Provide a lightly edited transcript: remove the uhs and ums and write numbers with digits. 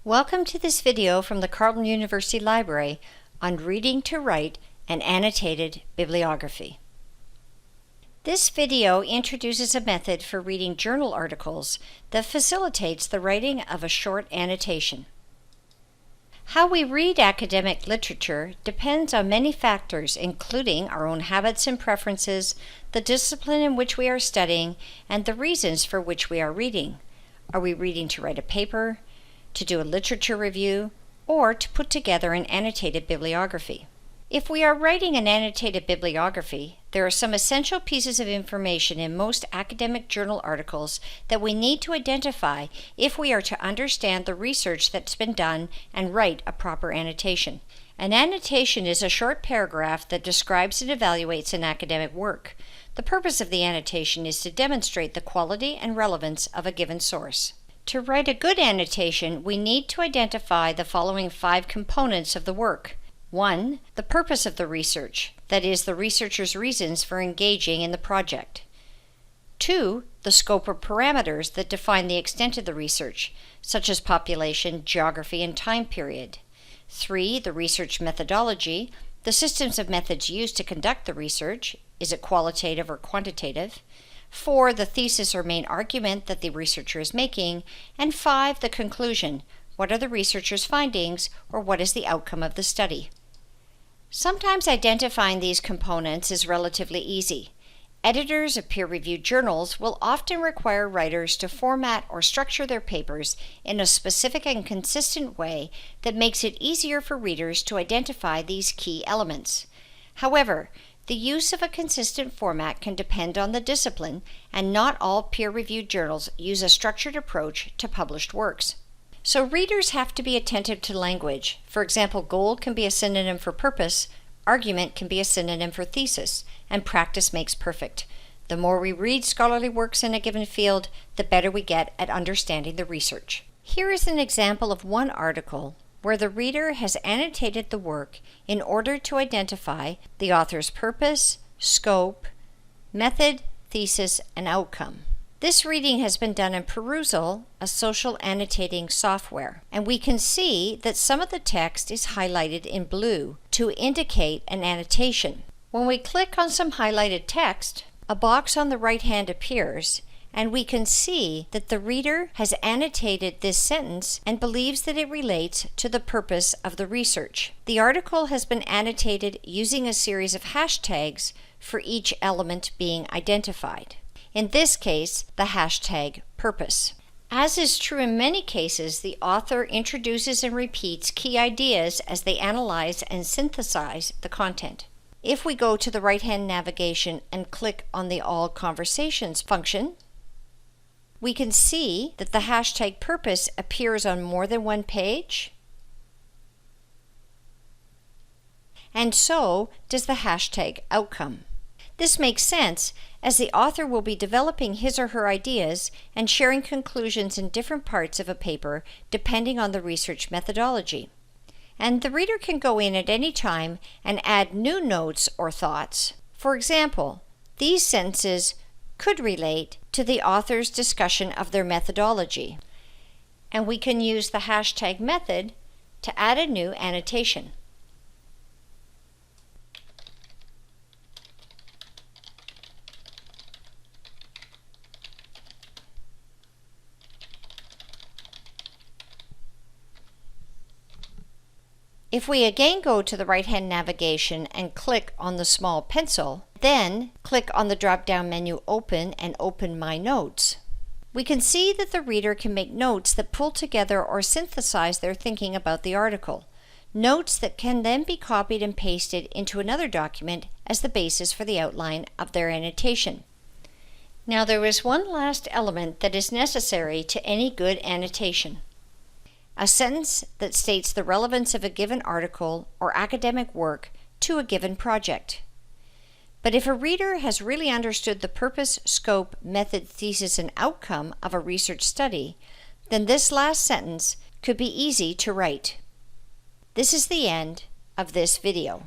Welcome to this video from the Carleton University Library on reading to write an annotated bibliography. This video introduces a method for reading journal articles that facilitates the writing of a short annotation. How we read academic literature depends on many factors, including our own habits and preferences, the discipline in which we are studying, and the reasons for which we are reading. Are we reading to write a paper, to do a literature review, or to put together an annotated bibliography? If we are writing an annotated bibliography, there are some essential pieces of information in most academic journal articles that we need to identify if we are to understand the research that's been done and write a proper annotation. An annotation is a short paragraph that describes and evaluates an academic work. The purpose of the annotation is to demonstrate the quality and relevance of a given source. To write a good annotation, we need to identify the following 5 components of the work. 1. The purpose of the research, that is, the researcher's reasons for engaging in the project. 2. The scope or parameters that define the extent of the research, such as population, geography, and time period. 3. The research methodology, the systems of methods used to conduct the research. Is it qualitative or quantitative? 4. The thesis or main argument that the researcher is making. And 5. The conclusion. What are the researcher's findings, or what is the outcome of the study? Sometimes identifying these components is relatively easy. Editors of peer-reviewed journals will often require writers to format or structure their papers in a specific and consistent way that makes it easier for readers to identify these key elements. However, the use of a consistent format can depend on the discipline, and not all peer-reviewed journals use a structured approach to published works. So readers have to be attentive to language. For example, goal can be a synonym for purpose, argument can be a synonym for thesis, and practice makes perfect. The more we read scholarly works in a given field, the better we get at understanding the research. Here is an example of one article where the reader has annotated the work in order to identify the author's purpose, scope, method, thesis, and outcome. This reading has been done in Perusal, a social annotating software, and we can see that some of the text is highlighted in blue to indicate an annotation. When we click on some highlighted text, a box on the right hand appears, and we can see that the reader has annotated this sentence and believes that it relates to the purpose of the research. The article has been annotated using a series of hashtags for each element being identified. In this case, the hashtag purpose. As is true in many cases, the author introduces and repeats key ideas as they analyze and synthesize the content. If we go to the right-hand navigation and click on the All Conversations function, we can see that the hashtag purpose appears on more than one page, and so does the hashtag outcome. This makes sense, as the author will be developing his or her ideas and sharing conclusions in different parts of a paper depending on the research methodology. And the reader can go in at any time and add new notes or thoughts. For example, these sentences could relate to the author's discussion of their methodology, and we can use the hashtag method to add a new annotation. If we again go to the right-hand navigation and click on the small pencil, then click on the drop-down menu Open and open My Notes, we can see that the reader can make notes that pull together or synthesize their thinking about the article, notes that can then be copied and pasted into another document as the basis for the outline of their annotation. Now there is one last element that is necessary to any good annotation. A sentence that states the relevance of a given article or academic work to a given project. But if a reader has really understood the purpose, scope, method, thesis, and outcome of a research study, then this last sentence could be easy to write. This is the end of this video.